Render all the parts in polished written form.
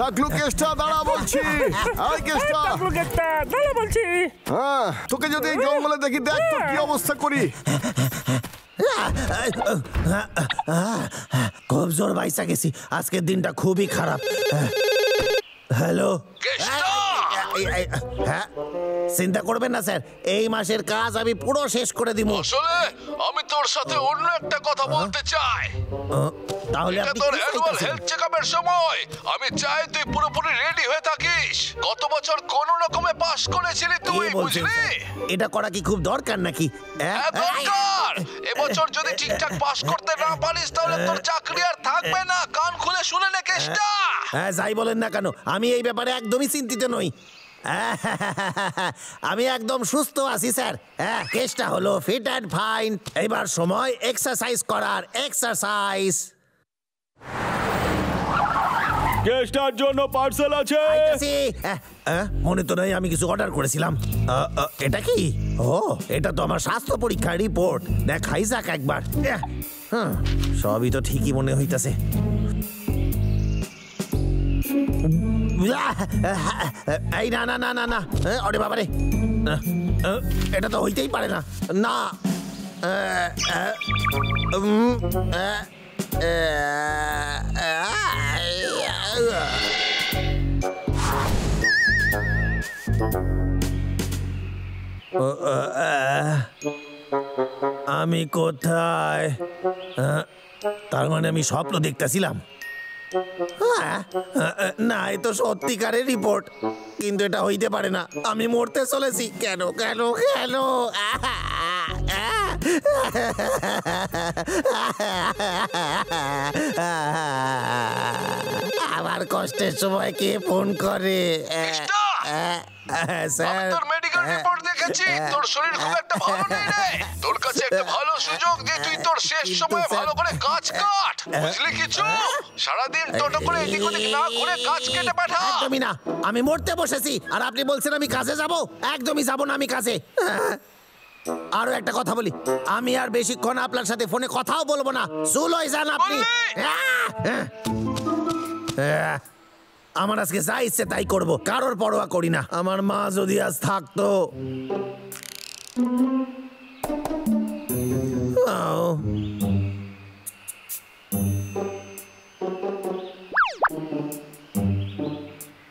টাকলু কেষ্টা দাঁড়া বলছি। আয় কেষ্টা, টাকলু কেষ্টা দাঁড়া বলছি। হ্যাঁ, তোকে যদি এই জঙ্গলে দেখি দেখ তো কি অবস্থা করি। খুব জোর বাইসা গেছি, আজকের দিনটা খুবই খারাপ। হ্যালো, হ্যাঁ চিন্তা করবেন না স্যার, এই মাসের কাজ আমি পুরো শেষ করে দিব। আসলে আমি তোর সাথে অন্য একটা কথা বলতে চাই। তাহলে এটা তোর অ্যানুয়াল হেলথ চেকআপের সময়। আমি চাই তুই পুরোপুরি রেডি হয়ে থাকিস। গত বছর কোন রকমে পাস করেছিলি তুই, বুঝলি? এটা করা কি খুব দরকার নাকি? হ্যাঁ দরকার। এবছর যদি ঠিকঠাক পাস করতে না পারিস তাহলে তোর চাকরি আর থাকবে না। কান খুলে শুনে নে কেষ্টা। হ্যাঁ যাই বলেন না কেন, আমি এই ব্যাপারে একদমই চিন্তিত নই। আমি একদম সুস্থ আছি স্যার। হ্যাঁ, কেসটা হলো ফিট অ্যান্ড ফাইন। এবার সময় এক্সারসাইজ করার। এক্সারসাইজ। কেষ্টার জন্য পার্সেল আছে। মনে তো নাই আমি কিছু অর্ডার করেছিলাম। এটা কি? ও, এটা তো আমার স্বাস্থ্য পরীক্ষার রিপোর্ট। দেখাই যাক একবার। সবই তো ঠিকই মনে হইতাছে। এই না না না না না, ওরে বাবারে, এটা তো হইতেই পারে না। না, আমি কোথায়? তার মানে আমি স্বপ্ন দেখতেছিলাম? না, এ তো সত্যিকারের রিপোর্ট, কিন্তু এটা হইতে পারে না। আমি মরতে চলেছি। কেন কেন কেন? আমার কষ্টের সময় কে ফোন করে? স্যার, তোর মেডিকেল রিপোর্ট দেখেছি, তোর শরীর খুব একটা ভালো নেই রে। তোর কাছে একটা ভালো সুযোগ যে তুই তোর শেষ সময় ভালো করে কাজ কাট, বুঝলি কিছু? সারাদিন টোটো করে এদিক ওদিক না ঘুরে কাজ কেটে পাঠা। একদমই না, আমি মরতে বসেছি আর আপনি বলছেন আমি কাজে যাব? একদমই যাব না আমি কাজে। আরো একটা কথা বলি, আমি আর বেশিক্ষণ আপনার সাথে ফোনে কথাও বলবো না। চুলোই যান আপনি। আমার আজকে যা ইচ্ছে তাই করবো, কারোর পরোয়া করি না। আমার মা যদি আজ থাকতো।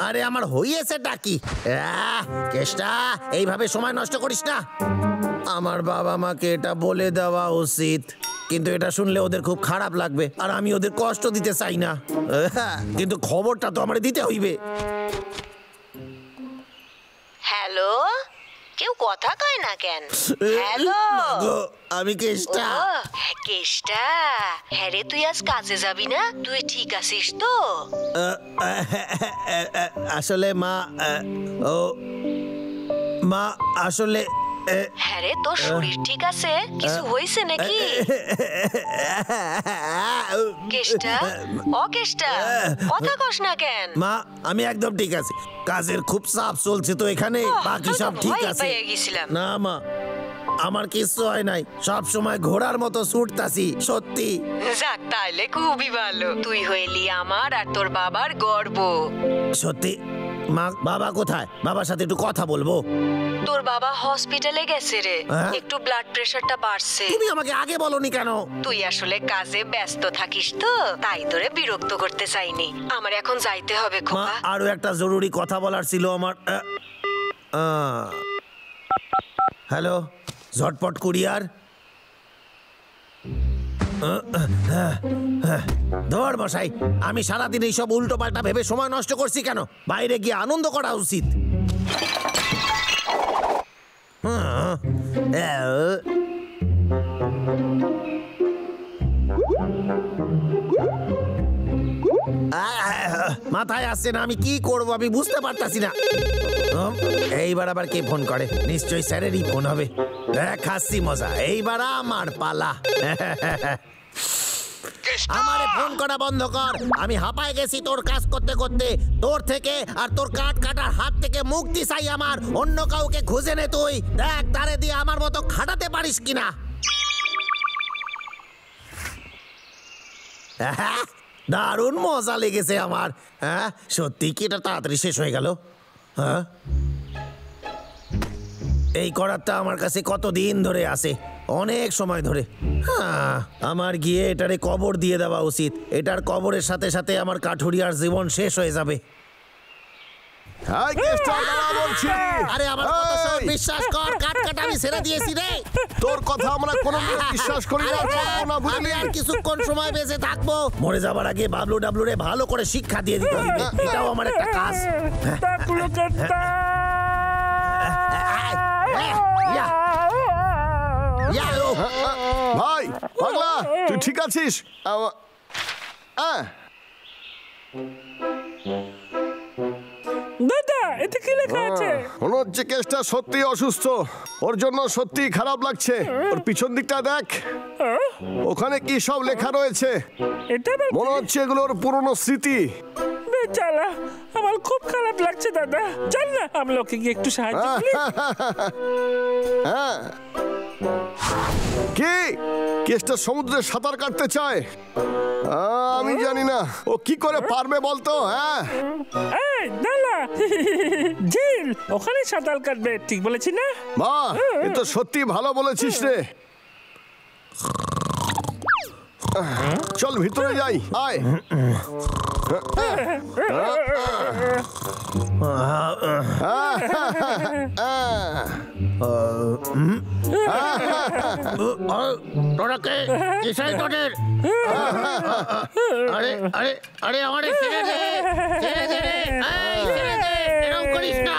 আরে আমার হইয়েছেটা কি? কেষ্টা, এইভাবে সময় নষ্ট করিস না। আমার বাবা মাকে এটা বলে দেওয়া উচিত, কিন্তু এটা শুনলে ওদের খুব খারাপ লাগবে আর আমি ওদের কষ্ট দিতে চাই না। কিন্তু খবরটা তো আমার দিতে হইবে। হ্যালো, কেউ কথা কয় না কেন? হ্যালো, আমি কেষ্টা। কেষ্টা, হ্যাঁ রে, তুই আজ কাজে যাবি না? তুই ঠিক আছিস তো? আসলে মা, মা আসলে হ্যাঁ রে, তোর শরীর ঠিক আছে? কিছু হয়েছে নাকি? কেষ্টা, ও কেষ্টা, কথা কস না কেন? মা, আমি একদম ঠিক আছি। কাজের খুব চাপ চলছে তো এখানে, বাকি সব ঠিক আছে। না মা, আমার কিছু হয় নাই, সব সময় ঘোড়ার মতো ছুটতাছি। সত্যি? যাক, তাইলে খুবই ভালো। তুই হইলি আমার আর তোর বাবার গর্ব। সত্যি? মা, বাবা কোথায়? বাবার সাথে একটু কথা বলবো। তোর বাবা হসপিটালে গেছে রে, একটু ব্লাড প্রেশারটা বাড়ছে। তুমি আমাকে আগে বলনি কেন? তুই আসলে কাজে ব্যস্ত থাকিস তো, তাই তোরে বিরক্ত করতে চাইনি। আমার এখন যাইতে হবে খোকা। আরো একটা জরুরি কথা বলার ছিল আমার। হ্যালো, ঝটপট কুরিয়ার। ধর মশাই, আমি সারাদিন এইসব উল্টো পাল্টা ভেবে সময় নষ্ট করছি কেন? বাইরে গিয়ে আনন্দ করা উচিত। মাথায় আসছে না আমি কি করবো, আমি বুঝতে পারতাছি না। এইবার আবার কে ফোন করে? নিশ্চয়ই স্যারেরই ফোন হবে। দেখাচ্ছি মজা, এইবার আমার পালা। আমারে ফোন করা বন্ধ কর। আমি হাঁপায় গেছি তোর কাজ করতে করতে। তোর থেকে আর তোর কাঠ কাটার হাত থেকে মুক্তি চাই আমার। অন্য কাউকে খুঁজে নে তুই, দেখ তারে দিয়ে আমার মতো খাটাতে পারিস কিনা। দারুণ মজা লেগেছে আমার। হ্যাঁ, সত্যি কি এটা তাড়াতাড়ি শেষ হয়ে গেল? হ্যাঁ, এই করাতটা আমার কাছে কতদিন ধরে আছে, অনেক সময় ধরে। হ্যাঁ, আমার গিয়ে এটারে কবর দিয়ে দেওয়া উচিত। এটার কবরের সাথে সাথে আমার কাঠুরিয়ার জীবন শেষ হয়ে যাবে। এই কেসটা দাঁড়া বলছি। আরে আমার কথা শোন, এই! বিশ্বাস কর, কাট আমি ছেড়ে দিয়েছি রে। তোর কথা আমরা কোনো বিশ্বাস করি না, আরে করবো না, আমি বুঝলি? আর কিছুক্ষণ সময় বেঁচে থাকবো। মরে যাবার আগে বাবলু ডাবলু রে ভালো করে শিক্ষা দিয়ে দিতে হবে, এটাও আমার একটা কাজ। টাকলু কেষ্টা ভাই পাগলা, তুই ঠিক আছিস? দাদা এতে কি লেখা আছে? মনে হচ্ছে কেসটা সত্যি অসুস্থ, ওর জন্য সত্যি খারাপ লাগছে। ওর পিছন দিকটা দেখ, ওখানে কি সব লেখা রয়েছে। এটা আবার মনে হচ্ছে এগুলো ওর পুরনো স্মৃতি। বেচারা, আমার খুব খারাপ লাগছে দাদা। চল না আমি লোকে গিয়ে একটু সাহায্য করি। হ্যাঁ, কি কেসটা সমুদ্রে সাঁতার কাটতে চায়? আমি জানি না ও কি করে পারবে বলতো। হ্যাঁ, এই দাদা, ঝিল ওখানে সাঁতার কাটবে, ঠিক বলেছি না? বাহ, এ তো সত্যি ভালো বলেছিস রে। চল ভিতরে যাই, আয়। তোরা কে? কিসের তোদের? আরে আরে আরে আমারে ছেড়ে দে, ছেড়ে দে রে। এই ছেড়ে দে, এরকম করিস না।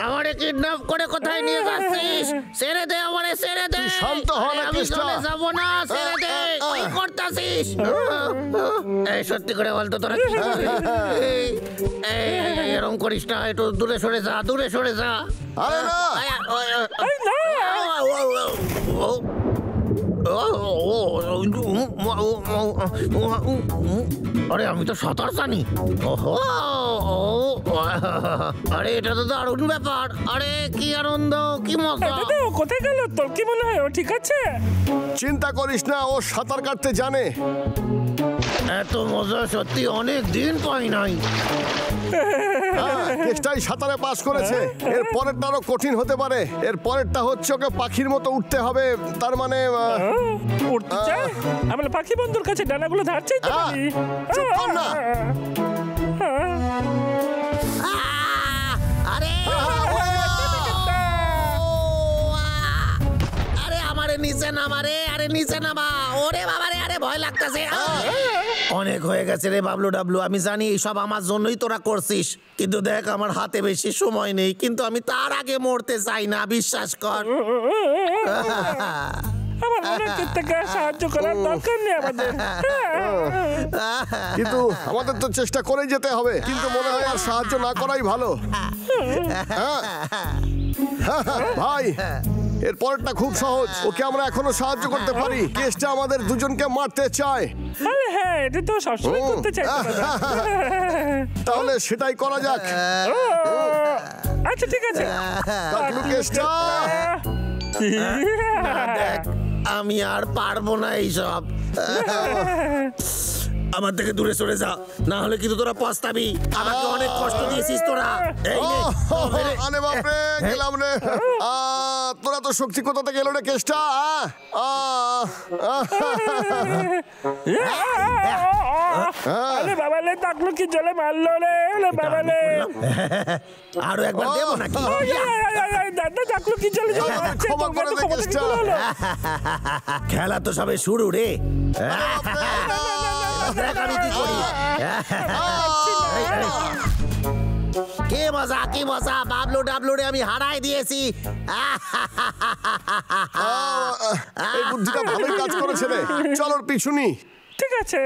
আমারে কিডন্যাপ করে কোথায় নিয়ে যাচ্ছিস? ছেড়ে দে আমারে, ছেড়ে দে। শান্ত হ না, আমি কৃষ্ণ। চলে যাবো না, ছেড়ে দে। কি করতাছিস? এই সত্যি করে বলতো তোরা কি করছিস? এই, এই, এরকম করিস না, একটু দূরে সরে যা, দূরে সরে যা। আরে না, এই না, আরে আমি তো সাঁতার জানি। ওহো, আরে এটা তো দারুণ ব্যাপার। আরে কি আনন্দ, কি মজা। দাদা ও কোথায় গেল? তোর কি মনে হয় ও ঠিক আছে? চিন্তা করিস না, ও সাঁতার কাটতে জানে। এত মজা সত্যি অনেক দিন পাই নাই। কেসটাই সাঁতারে পাস করেছে, এর পরেরটারও কঠিন হতে পারে। এর পরেরটা হচ্ছে ওকে পাখির মতো উঠতে হবে, তার মানে উঠতে চায়? আমরা পাখি বন্ধুর কাছে ডানাগুলো ধার চাইতে পারি। চুপ কর না। আরে আরে আমারে নিচে নামা রে, আরে নিচে নামা। ওরে বাবা রে, আরে ভয় লাগতেছে। অনেক হয়ে গেছে রে বাবলু ডাবলু, আমি জানি এইসব আমার জন্যই তোরা করছিস, কিন্তু দেখ আমার হাতে বেশি সময় নেই, কিন্তু আমি তার আগে মরতে চাই না, বিশ্বাস কর। আমার মনে হচ্ছে থেকে সাহায্য করার দরকার নেই আমাদের। কিন্তু আমাদের তো চেষ্টা করেই যেতে হবে, কিন্তু মনে হয় আর সাহায্য না করাই ভালো। ভাই, এর পরেরটা খুব সহজ, ওকে আমরা এখনো সাহায্য করতে পারি। কেসটা আমাদের দুজনকে মারতে চায়। আরে হ্যাঁ, এটা তো সবসময় করতে চাই। তাহলে সেটাই করা যাক। আচ্ছা ঠিক আছে। টাকলু কেসটা। দেখ আমি আর পারবো না এইসব। আমার থেকে দূরে সরে যা, না হলে কিন্তু তোরা পস্তাবি। আমাকে অনেক কষ্ট দিয়েছিস তোরা। এই নে, আরে বাপরে, গেলাম রে। তোরা তো শক্তি কোথা থেকে এলো রে কেসটা? আরে বাবা লে, টাকলু কি জলে মারলো রে? বাবা লে, আরো একবার দেবো নাকি? দাদা টাকলু কি জলে মারছে? ক্ষমা করে দে কেসটা। খেলা তো সবে শুরু রে। দেখ আমি কি করি। কি মজা, কি মজা। বাবলু ডাবলু রে আমি হারাই দিয়েছি। এই বুদ্ধিটা ভালোই কাজ করেছে রে। চল ওর পিছু নি। ঠিক আছে।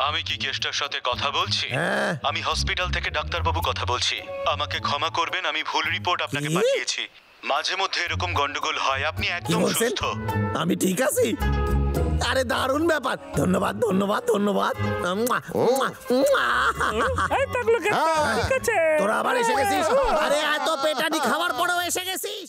আমি কি কেসটার সাথে কথা বলছি? আমি হসপিটাল থেকে ডাক্তারবাবু কথা বলছি। আমাকে ক্ষমা করবেন, আমি ভুল রিপোর্ট আপনাকে পাঠিয়েছি। মাঝে মধ্যে এরকম গন্ডগোল হয়, আপনি একদম সুস্থ। আমি ঠিক আছি। আরে দারুণ ব্যাপার, ধন্যবাদ ধন্যবাদ ধন্যবাদ। এই টাকলু কেষ্টা, ঠিক আছে। তোরা আবার এসে গেছিস। আরে এত পেটানি খাওয়ার পরেও এসে গেছিস?